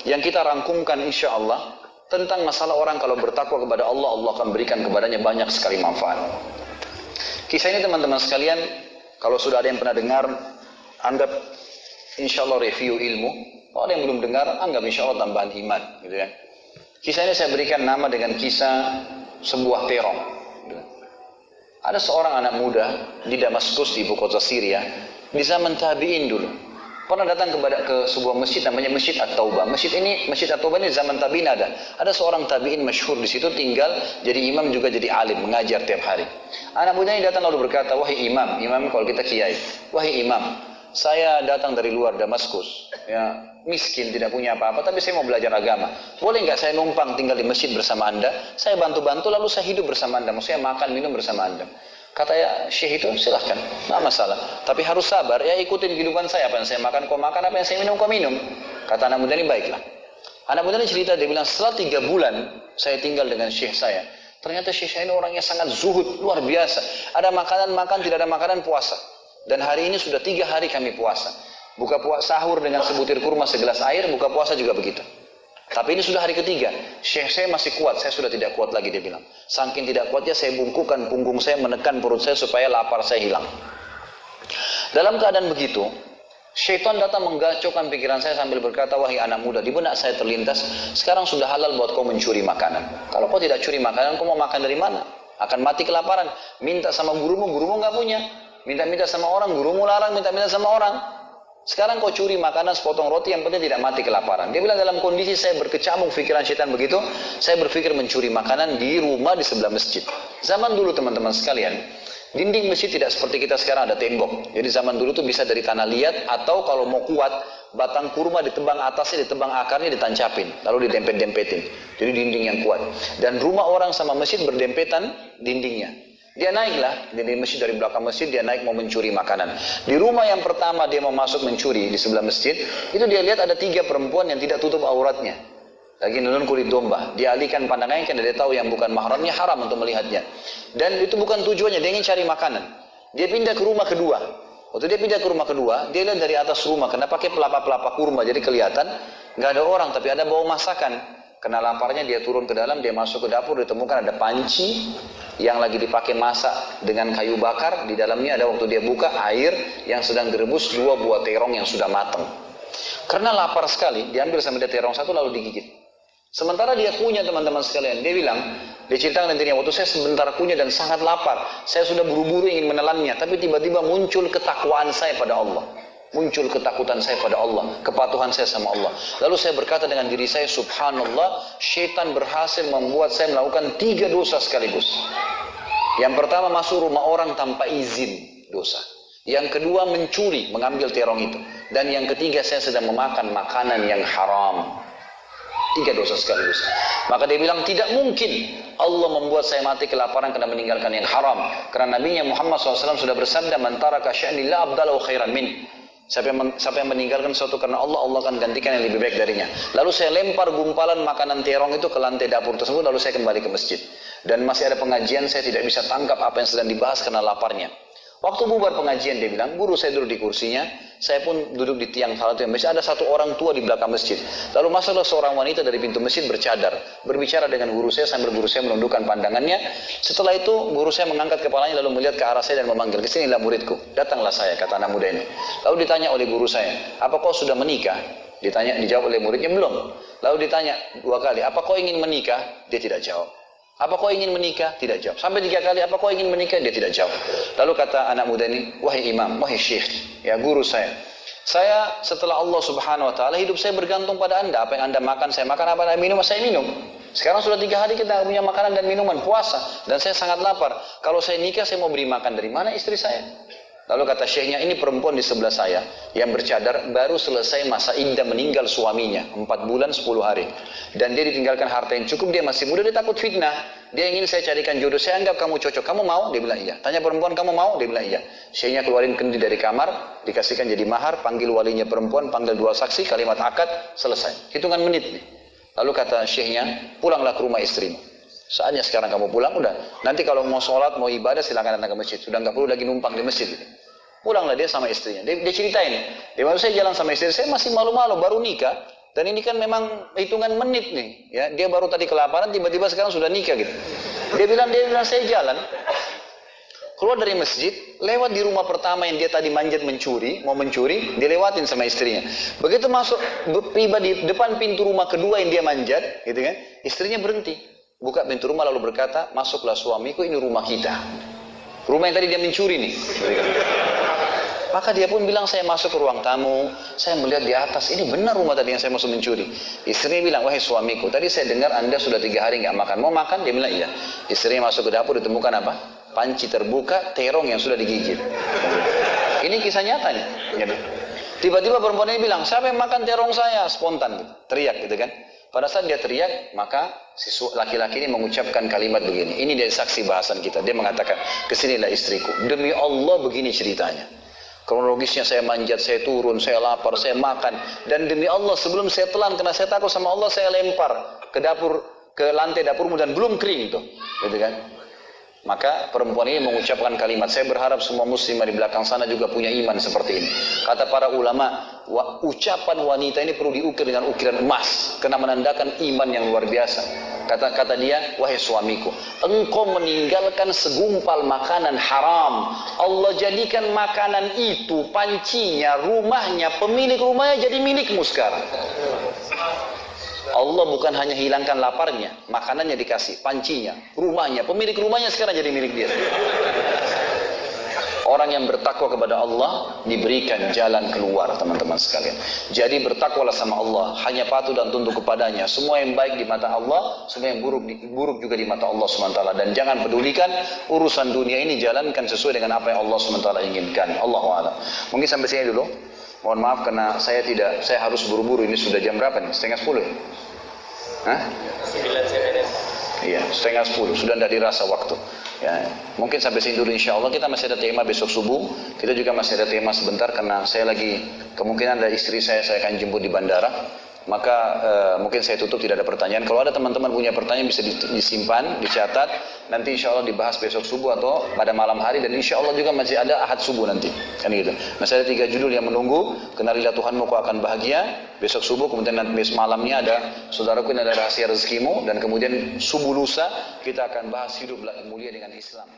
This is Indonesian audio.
yang kita rangkumkan insya Allah tentang masalah orang kalau bertakwa kepada Allah, Allah akan berikan kepadanya banyak sekali manfaat. Kisah ini teman-teman sekalian, kalau sudah ada yang pernah dengar, anggap insya Allah review ilmu. Kalau ada yang belum dengar, anggap insya Allah tambahan iman, gitu ya. Kisah ini saya berikan nama dengan kisah sebuah terong. Ada seorang anak muda di Damaskus, di ibu kota Syria, di zaman tabi'in dulu. Pernah datang ke sebuah masjid namanya Masjid At-Taubah. Masjid At-Taubah ini zaman tabi'in ada. Ada seorang tabi'in masyhur di situ tinggal, jadi imam juga jadi alim, mengajar tiap hari. Anak muda ini datang lalu berkata, "Wahai imam," imam kalau kita kiai, "Wahai imam, saya datang dari luar Damaskus, ya, miskin, tidak punya apa-apa, tapi saya mau belajar agama. Boleh nggak saya numpang tinggal di masjid bersama anda? Saya bantu-bantu, lalu saya hidup bersama anda. Maksudnya makan, minum bersama anda." Kata ya syekh itu, silahkan, nggak masalah. Tapi harus sabar, ya ikutin kehidupan saya. Apa yang saya makan, kau makan. Apa yang saya minum, kau minum. Kata anak muda ini, baiklah. Anak muda ini cerita, dia bilang, setelah 3 bulan saya tinggal dengan syekh saya. Ternyata syekh saya ini orangnya sangat zuhud, luar biasa. Ada makanan makan, tidak ada makanan puasa. Dan hari ini sudah 3 hari kami puasa. Buka puasa sahur dengan sebutir kurma segelas air, buka puasa juga begitu. Tapi ini sudah hari ketiga, syekh saya masih kuat, saya sudah tidak kuat lagi, dia bilang. Saking tidak kuatnya saya bungkukkan punggung saya, menekan perut saya supaya lapar saya hilang. Dalam keadaan begitu, syaitan datang menggacaukan pikiran saya sambil berkata, "Wahai anak muda," di benak saya terlintas, "sekarang sudah halal buat kau mencuri makanan. Kalau kau tidak curi makanan, kau mau makan dari mana? Akan mati kelaparan. Minta sama gurumu, gurumu nggak punya. Minta-minta sama orang, gurumu larang minta-minta sama orang. Sekarang kau curi makanan sepotong roti, yang penting tidak mati kelaparan." Dia bilang, dalam kondisi saya berkecamuk pikiran syaitan begitu, saya berpikir mencuri makanan di rumah di sebelah masjid. Zaman dulu teman-teman sekalian, dinding masjid tidak seperti kita sekarang ada tembok. Jadi zaman dulu tuh bisa dari tanah liat, atau kalau mau kuat, batang kurma ditebang atasnya, ditebang akarnya, ditancapin, lalu didempet-dempetin. Jadi dinding yang kuat. Dan rumah orang sama masjid berdempetan dindingnya. Dia naiklah di masjid, dari belakang masjid dia naik mau mencuri makanan. Di rumah yang pertama dia mau masuk mencuri di sebelah masjid, itu dia lihat ada 3 perempuan yang tidak tutup auratnya, lagi nenun kulit domba. Dia alihkan pandangannya karena dia tahu yang bukan mahramnya haram untuk melihatnya. Dan itu bukan tujuannya, dia ingin cari makanan. Dia pindah ke rumah kedua. Waktu dia pindah ke rumah kedua, dia lihat dari atas rumah, karena pakai pelapa-pelapa kurma, jadi kelihatan nggak ada orang, tapi ada bau masakan. Kena laparnya dia turun ke dalam, dia masuk ke dapur, ditemukan ada panci yang lagi dipakai masak dengan kayu bakar. Di dalamnya ada, waktu dia buka, air yang sedang direbus 2 buah terong yang sudah matang. Karena lapar sekali, diambil sama dia terong 1 lalu digigit. Sementara dia kunyah teman-teman sekalian, dia bilang, dia ceritakan nantinya, waktu saya sebentar kunyah dan sangat lapar, saya sudah buru-buru ingin menelannya, tapi tiba-tiba muncul ketakwaan saya pada Allah. Muncul ketakutan saya pada Allah, kepatuhan saya sama Allah. Lalu saya berkata dengan diri saya, subhanallah, syaitan berhasil membuat saya melakukan 3 dosa sekaligus. Yang pertama, masuk rumah orang tanpa izin, dosa. Yang kedua, mencuri, mengambil terong itu. Dan yang ketiga, saya sedang memakan makanan yang haram. 3 dosa sekaligus. Maka dia bilang, tidak mungkin Allah membuat saya mati kelaparan karena meninggalkan yang haram. Karena Nabinya Muhammad SAW sudah bersabda, "Man taraka sya'ni la abdalahu khairan min." Siapa yang meninggalkan sesuatu karena Allah, Allah akan gantikan yang lebih baik darinya. Lalu saya lempar gumpalan makanan terong itu ke lantai dapur tersebut, lalu saya kembali ke masjid. Dan masih ada pengajian, saya tidak bisa tangkap apa yang sedang dibahas karena laparnya. Waktu bubar pengajian, dia bilang, guru saya duduk di kursinya, saya pun duduk di tiang salah satu masjid. Ada satu orang tua di belakang masjid. Lalu masuklah seorang wanita dari pintu masjid bercadar, berbicara dengan guru saya sambil guru saya menundukkan pandangannya. Setelah itu guru saya mengangkat kepalanya lalu melihat ke arah saya dan memanggil, "Kesinilah muridku." Datanglah saya, kata anak muda ini. Lalu ditanya oleh guru saya, "Apa kau sudah menikah?" Dijawab oleh muridnya, "Belum." Lalu ditanya 2 kali, "Apa kau ingin menikah?" Dia tidak jawab. "Apa kau ingin menikah?" Tidak jawab. Sampai 3 kali, "Apa kau ingin menikah?" Dia tidak jawab. Lalu kata anak muda ini, "Wahai imam, wahai syekh, ya guru saya setelah Allah subhanahu wa ta'ala, hidup saya bergantung pada anda. Apa yang anda makan, saya makan. Apa yang anda minum, saya minum. Sekarang sudah 3 hari kita punya makanan dan minuman, puasa. Dan saya sangat lapar. Kalau saya nikah, saya mau beri makan dari mana istri saya?" Lalu kata syekhnya, "Ini perempuan di sebelah saya yang bercadar baru selesai masa iddah meninggal suaminya 4 bulan 10 hari. Dan dia ditinggalkan harta yang cukup, dia masih muda, dia takut fitnah. Dia ingin saya carikan jodoh, saya anggap kamu cocok. Kamu mau?" Dia bilang iya. Tanya perempuan, "Kamu mau?" Dia bilang iya. Syekhnya keluarin kendi dari kamar, dikasihkan jadi mahar, panggil walinya perempuan, panggil 2 saksi, kalimat akad, selesai. Hitungan menit nih. Lalu kata syekhnya, "Pulanglah ke rumah istrimu. Saatnya sekarang kamu pulang, udah. Nanti kalau mau sholat, mau ibadah, silakan datang ke masjid. Sudah nggak perlu lagi numpang di masjid." Pulanglah dia sama istrinya. Dia ceritain. Dia maksud, "Saya jalan sama istri saya masih malu-malu, baru nikah. Dan ini kan memang hitungan menit nih, ya. Dia baru tadi kelaparan, tiba-tiba sekarang sudah nikah gitu. Dia bilang saya jalan, keluar dari masjid, lewat di rumah pertama yang dia tadi manjat mau mencuri, dia lewatin sama istrinya. Begitu masuk, tiba di depan pintu rumah kedua yang dia manjat, gitu kan, istrinya berhenti, buka pintu rumah lalu berkata, masuklah suamiku, ini rumah kita. Rumah yang tadi dia mencuri nih. Maka dia pun bilang, saya masuk ke ruang tamu, saya melihat di atas, ini benar rumah tadi yang saya masuk mencuri. Istrinya bilang, wahai suamiku, tadi saya dengar Anda sudah 3 hari nggak makan. Mau makan? Dia bilang, iya. Istrinya masuk ke dapur, ditemukan apa? Panci terbuka, terong yang sudah digigit. Ini kisah nyata nih. Tiba-tiba perempuan ini bilang, siapa yang makan terong saya? Spontan, gitu. Teriak gitu kan. Pada saat dia teriak, maka si laki-laki ini mengucapkan kalimat begini. Ini dari saksi bahasan kita. Dia mengatakan, kesinilah istriku. Demi Allah begini ceritanya. Kronologisnya saya manjat, saya turun, saya lapar, saya makan. Dan demi Allah sebelum saya telan, karena saya takut sama Allah, saya lempar ke dapur, ke lantai dapurmu dan belum kering tuh. Gitu kan? Maka perempuan ini mengucapkan kalimat, saya berharap semua muslimah di belakang sana juga punya iman seperti ini. Kata para ulama, ucapan wanita ini perlu diukir dengan ukiran emas, karena menandakan iman yang luar biasa. Kata dia, wahai suamiku, engkau meninggalkan segumpal makanan haram. Allah jadikan makanan itu, pancinya, rumahnya, pemilik rumahnya jadi milikmu sekarang. Allah bukan hanya hilangkan laparnya, makanannya dikasih, pancinya, rumahnya, pemilik rumahnya sekarang jadi milik dia. Orang yang bertakwa kepada Allah diberikan jalan keluar, teman-teman sekalian. Jadi bertakwalah sama Allah, hanya patuh dan tunduk kepadanya. Semua yang baik di mata Allah, semua yang buruk juga di mata Allah SWT. Dan jangan pedulikan urusan dunia ini, jalankan sesuai dengan apa yang Allah SWT inginkan. Allahu a'lam. Mungkin sampai sini dulu. Mohon maaf karena saya harus buru-buru. Ini sudah jam berapa nih? 9:30 ya? Hah? 9 Iya, 9:30. Sudah tidak dirasa waktu. Ya, mungkin sampai sini dulu insya Allah. Kita masih ada tema besok subuh. Kita juga masih ada tema sebentar karena saya lagi kemungkinan ada istri saya akan jemput di bandara. Maka mungkin saya tutup, tidak ada pertanyaan. Kalau ada teman-teman punya pertanyaan bisa disimpan, dicatat. Nanti insya Allah dibahas besok subuh atau pada malam hari. Dan insya Allah juga masih ada Ahad subuh nanti. Kan gitu. Masih ada 3 judul yang menunggu. Kenalilah Tuhanmu kau akan bahagia. Besok subuh, kemudian nanti besok malamnya ada saudaraku, ini ada rahasia rezekimu. Dan kemudian subuh lusa kita akan bahas hiduplah mulia dengan Islam.